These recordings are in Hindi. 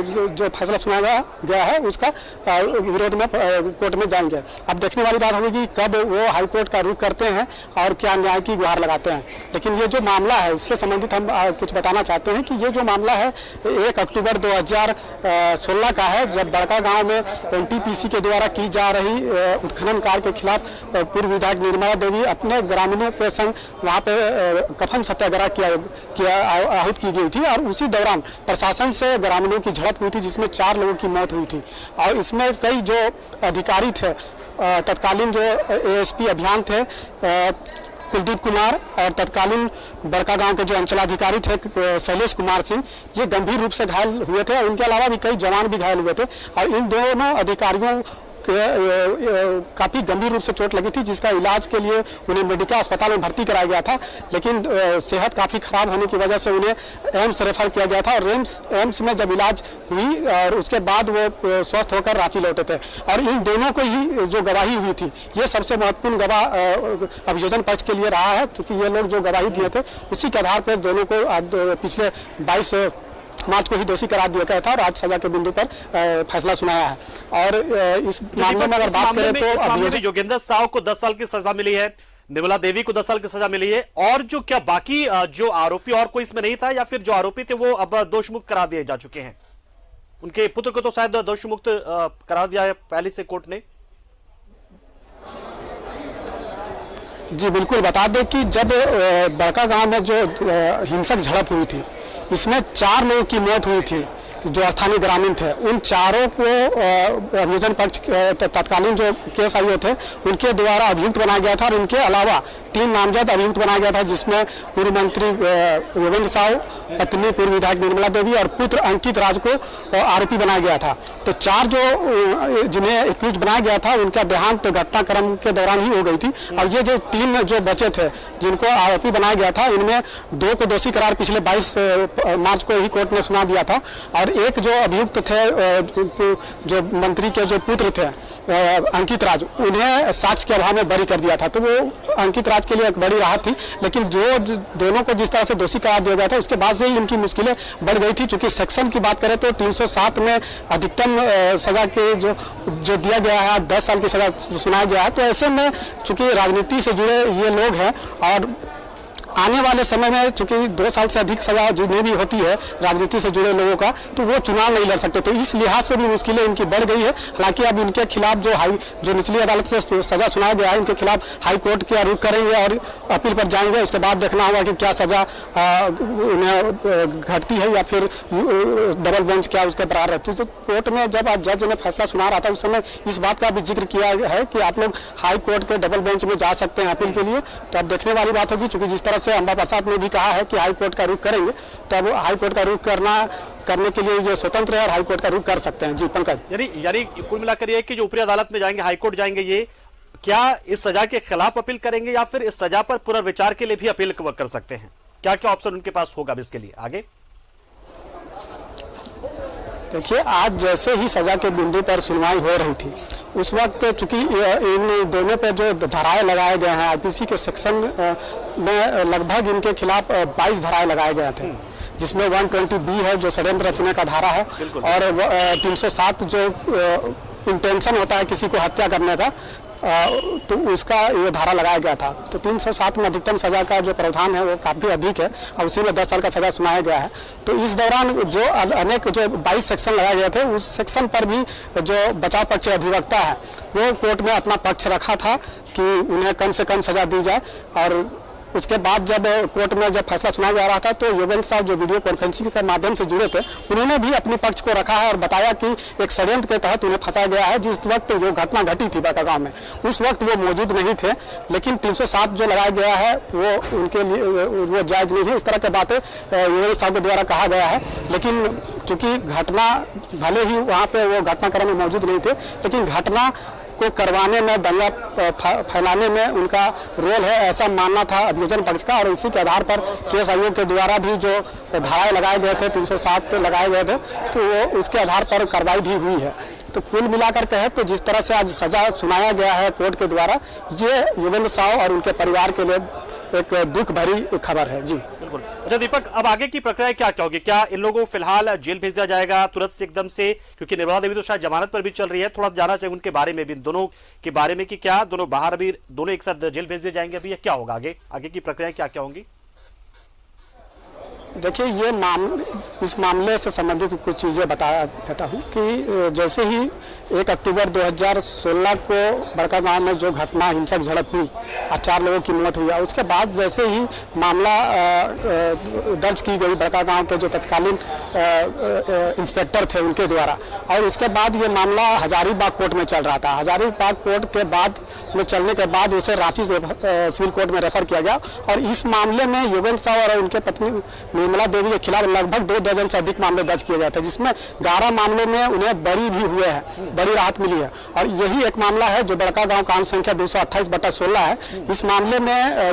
जो फैसला सुनाया गया है उसका विरोध में कोर्ट में जाएंगे। अब देखने वाली बात होगी कि कब वो हाई कोर्ट का रुख करते हैं और क्या न्याय की गुहार लगाते हैं। लेकिन ये जो मामला है इससे संबंधित हम कुछ बताना चाहते हैं कि ये जो मामला है 1 अक्टूबर 2016 का है, जब बड़का गांव में एनटीपीसी के द्वारा की जा रही उत्खनन कार्य के खिलाफ पूर्व विधायक निर्मला देवी अपने ग्रामीणों के संग वहाँ पे कफन सत्याग्रह किया आहूत की गई थी और उसी दौरान प्रशासन से ग्रामीणों की झड़प हुई थी जिसमें 4 लोगों की मौत हुई थी। और इसमें कई जो अधिकारी थे, तत्कालीन जो एएसपी अभियान थे कुलदीप कुमार और तत्कालीन बड़का गांव के जो अंचलाधिकारी थे शैलेश कुमार सिंह, ये गंभीर रूप से घायल हुए थे और इनके अलावा भी कई जवान भी घायल हुए थे। और इन दोनों अधिकारियों काफी गंभीर रूप से चोट लगी थी जिसका इलाज के लिए उन्हें मेडिकल अस्पताल में भर्ती कराया गया था, लेकिन सेहत काफी खराब होने की वजह से उन्हें एम्स रेफर किया गया था और एम्स में जब इलाज हुई और उसके बाद वो स्वस्थ होकर रांची लौटे थे। और इन दोनों को ही जो गवाही हुई थी ये सबसे महत्वपूर्ण गवाह अभियोजन पक्ष के लिए रहा है, क्योंकि ये लोग जो गवाही दिए थे उसी के आधार पर दोनों को पिछले 22 मार्च को ही दोषी करार दिया गया था और आज सजा के बिंदु पर फैसला सुनाया है। और इस मामले में अगर बात करें तो योगेंद्र साव को 10 साल की सजा मिली है, निर्मला देवी को 10 साल की सजा मिली है, और जो क्या बाकी जो आरोपी और कोई इसमें नहीं था या फिर जो आरोपी थे वो अब दोष मुक्त करा दिए जा चुके हैं? उनके पुत्र को तो शायद दोष मुक्त करा दिया है पहले से कोर्ट ने। जी बिल्कुल, बता दें कि जब बड़का गांव में जो हिंसक झड़प हुई थी इसमें 4 लोगों की मौत हुई थी जो स्थानीय ग्रामीण थे। उन चारों को अभियोजन पक्ष तत्कालीन जो केस आईओ थे उनके द्वारा अभियुक्त बनाया गया था और उनके अलावा 3 नामजद अभियुक्त बनाया गया था, जिसमें पूर्व मंत्री योगेंद्र साव, पत्नी पूर्व विधायक निर्मला देवी और पुत्र अंकित राज को आरोपी बनाया गया था। तो 4 जो जिन्हें एक्यूज बनाया गया था उनका देहांत घटनाक्रम के दौरान ही हो गई थी। और ये जो 3 जो बचे थे जिनको आरोपी बनाया गया था इनमें 2 को दोषी करार पिछले 22 मार्च को ही कोर्ट ने सुना दिया था और एक जो अभियुक्त थे जो मंत्री के जो पुत्र थे अंकित राज, उन्हें साक्ष्य के अभाव में बरी कर दिया था। तो वो अंकित राज के लिए एक बड़ी राहत थी, लेकिन जो दोनों को जिस तरह से दोषी करार दिया गया था उसके बाद से ही इनकी मुश्किलें बढ़ गई थी। चूंकि सेक्शन की बात करें तो 307 में अधिकतम सजा के जो दिया गया है 10 साल की सजा सुनाया गया है। तो ऐसे में चूंकि राजनीति से जुड़े ये लोग हैं और आने वाले समय में चूंकि 2 साल से अधिक सजा जितनी भी होती है राजनीति से जुड़े लोगों का, तो वो चुनाव नहीं लड़ सकते। तो इस लिहाज से भी मुश्किलें इनकी बढ़ गई है। हालांकि अब इनके खिलाफ जो निचली अदालत से सजा सुनाया गया है इनके खिलाफ हाई कोर्ट का रुख करेंगे और अपील पर जाएंगे। उसके बाद देखना होगा कि क्या सजा उन्हें घटती है या फिर डबल बेंच क्या उसके बराबर रहती है। तो कोर्ट में जब आज जज ने फैसला सुना रहा था उस समय इस बात का भी जिक्र किया है कि आप लोग हाई कोर्ट के डबल बेंच में जा सकते हैं अपील के लिए। तो अब देखने वाली बात होगी, चूंकि जिस तरह से अंबा प्रसाद ने भी कहा है कि हाई कोर्ट का रुख करेंगे, तो अब हाई कोर्ट का रुख करने के लिए ये स्वतंत्र है और हाई कोर्ट का रुख कर सकते हैं। जी पंकज, यानी कुल मिलाकर ये कि जो ऊपरी अदालत में जाएंगे, हाई कोर्ट जाएंगे, ये क्या इस सजा के खिलाफ अपील करेंगे या फिर इस सजा पर पुनर्विचार के लिए भी अपील कर सकते हैं? क्या क्या ऑप्शन उनके पास होगा इसके लिए आगे? देखिए, आज जैसे ही सजा के बिंदु पर सुनवाई हो रही थी उस वक्त चूंकि इन दोनों पे जो धाराएं लगाए गए हैं आईपीसी के सेक्शन में लगभग इनके खिलाफ 22 धाराएं लगाए गए थे, जिसमें 120B है जो षड्यंत्र रचने का धारा है और 307 जो इंटेंशन होता है किसी को हत्या करने का तो उसका ये धारा लगाया गया था। तो 307 में अधिकतम सजा का जो प्रावधान है वो काफ़ी अधिक है और उसी में 10 साल का सजा सुनाया गया है। तो इस दौरान जो अनेक जो 22 सेक्शन लगाए गए थे उस सेक्शन पर भी जो बचाव पक्ष अधिवक्ता है वो कोर्ट में अपना पक्ष रखा था कि उन्हें कम से कम सजा दी जाए। और उसके बाद जब कोर्ट में जब फैसला सुनाया जा रहा था तो योगेंद्र साहब जो वीडियो कॉन्फ्रेंसिंग के माध्यम से जुड़े थे उन्होंने भी अपने पक्ष को रखा है और बताया कि एक षड्यंत्र के तहत उन्हें फंसाया गया है। जिस वक्त जो घटना घटी थी बड़का गांव में उस वक्त वो मौजूद नहीं थे, लेकिन 307 जो लगाया गया है वो उनके लिए वो जायज नहीं है। इस तरह की बातें योगेंद्र साहब के द्वारा कहा गया है, लेकिन चूंकि घटना भले ही वहाँ पे वो घटनाक्रम में मौजूद नहीं थे, लेकिन घटना को करवाने में, दंगा फैलाने में उनका रोल है ऐसा मानना था अभियोजन पक्ष का। और इसी के आधार पर केस आयोग के द्वारा भी जो धाराएं लगाए गए थे 307 लगाए गए थे तो वो उसके आधार पर कार्रवाई भी हुई है। तो कुल मिलाकर कहे तो जिस तरह से आज सजा सुनाया गया है कोर्ट के द्वारा, ये योगेंद्र साव और उनके परिवार के लिए एक दुख भरी खबर है। जी। बिल्कुल। अच्छा दीपक, अब आगे की प्रक्रिया क्या क्या होगी? क्या इन लोगों को फिलहाल जेल भेज दिया जाएगा तुरंत से एकदम से, क्योंकि निर्मला देवी तो शायद जमानत पर भी चल रही है, थोड़ा जानना चाहिए उनके बारे में भी, दोनों के बारे में कि क्या दोनों बाहर अभी दोनों एक साथ जेल भेज दिए जाएंगे अभी, या क्या होगा आगे आगे की प्रक्रिया क्या क्या होंगी? देखिए, इस मामले से संबंधित कुछ चीज़ें बता देता हूँ कि जैसे ही 1 अक्टूबर 2016 को बड़का गांव में जो घटना हिंसक झड़प हुई और 4 लोगों की मौत हुई, उसके बाद जैसे ही मामला दर्ज की गई बड़का गांव के जो तत्कालीन इंस्पेक्टर थे उनके द्वारा, और उसके बाद ये मामला हजारीबाग कोर्ट में चल रहा था। हजारीबाग कोर्ट के बाद में चलने के बाद उसे रांची सिविल कोर्ट में रेफर किया गया, और इस मामले में योगेंद्र साव और उनके पत्नी निर्मला देवी के खिलाफ लगभग 2 दर्जन से अधिक मामले दर्ज किए गए थे, जिसमें 11 मामलों में उन्हें बरी भी हुए हैं, बड़ी राहत मिली है। और यही एक मामला है जो बड़का गांव कांड संख्या 228/16 है। इस मामले में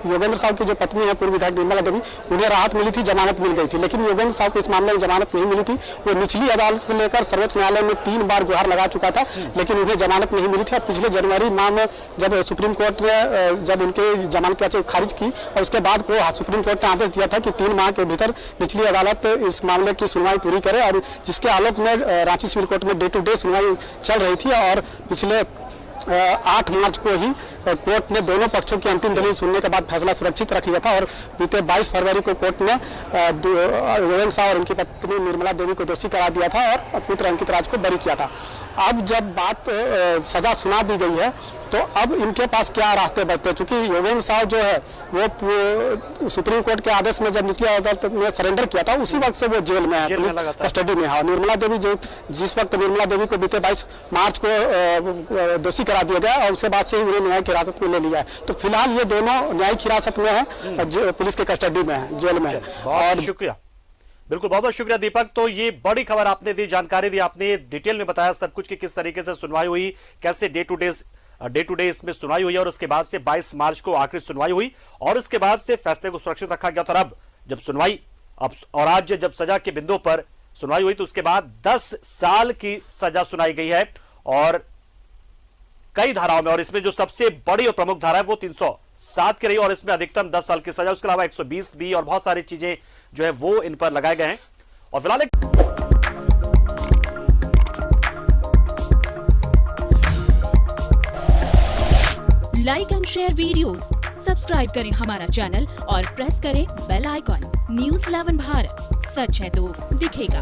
योगेंद्र साव की जो पत्नी है पूर्व विधायक निर्मला देवी, उन्हें राहत मिली थी, जमानत मिल गई थी, लेकिन योगेंद्र साव को इस मामले में जमानत नहीं मिली थी। वो निचली अदालत से लेकर सर्वोच्च न्यायालय में 3 बार गुहार लगा चुका था, लेकिन उन्हें जमानत नहीं मिली थी। और पिछले जनवरी माह में जब सुप्रीम कोर्ट ने जब उनके जमानत याचिका खारिज की, और उसके बाद को सुप्रीम कोर्ट ने आदेश दिया था कि 3 माह के भीतर निचली अदालत इस मामले की सुनवाई पूरी करे, और जिसके आलोक में रांची सिविल कोर्ट में डे टू डे सुनवाई चल रही थी। और पिछले 8 मार्च को ही कोर्ट ने दोनों पक्षों की अंतिम दलील सुनने के बाद फैसला सुरक्षित रख लिया था, और बीते 22 फरवरी को कोर्ट ने योगेंद्र साव और उनकी पत्नी निर्मला देवी को दोषी करार दिया था और पुत्र अंकित राज को बरी किया था। अब जब बात सजा सुना दी गई है, तो अब इनके पास क्या रास्ते बचते हैं? चूंकि योगेंद्र साव जो है वो सुप्रीम कोर्ट के आदेश में जब निचली अदालत में सरेंडर किया था, उसी वक्त से वो जेल में है, पुलिस कस्टडी में है। निर्मला देवी जिस वक्त निर्मला देवी को बीते 22 मार्च को दोषी करा दिया गया, और उसके बाद से ही उन्हें न्यायिक हिरासत में ले लिया है। तो फिलहाल ये दोनों न्यायिक हिरासत में है, पुलिस के कस्टडी में है, जेल में है। और शुक्रिया, बिल्कुल, बहुत बहुत शुक्रिया दीपक। तो ये बड़ी खबर आपने दी, जानकारी दी आपने, डिटेल में बताया सब कुछ कि किस तरीके से सुनवाई हुई, कैसे डे टू डे इसमें सुनवाई हुई, और उसके बाद से 22 मार्च को आखिरी सुनवाई हुई, और उसके बाद से फैसले को सुरक्षित रखा गया था। अब जब सुनवाई और आज जब सजा के बिंदु पर सुनवाई हुई, तो उसके बाद 10 साल की सजा सुनाई गई है, और कई धाराओं में, और इसमें जो सबसे बड़ी और प्रमुख धारा है वो 307 की रही, और इसमें अधिकतम 10 साल की सजा, उसके अलावा 120 भी और बहुत सारी चीजें जो है वो इन पर लगाए गए हैं। और फिलहाल like and share videos, subscribe करें हमारा चैनल और प्रेस करें बेल आइकॉन। न्यूज़ 11 भारत, सच है तो दिखेगा।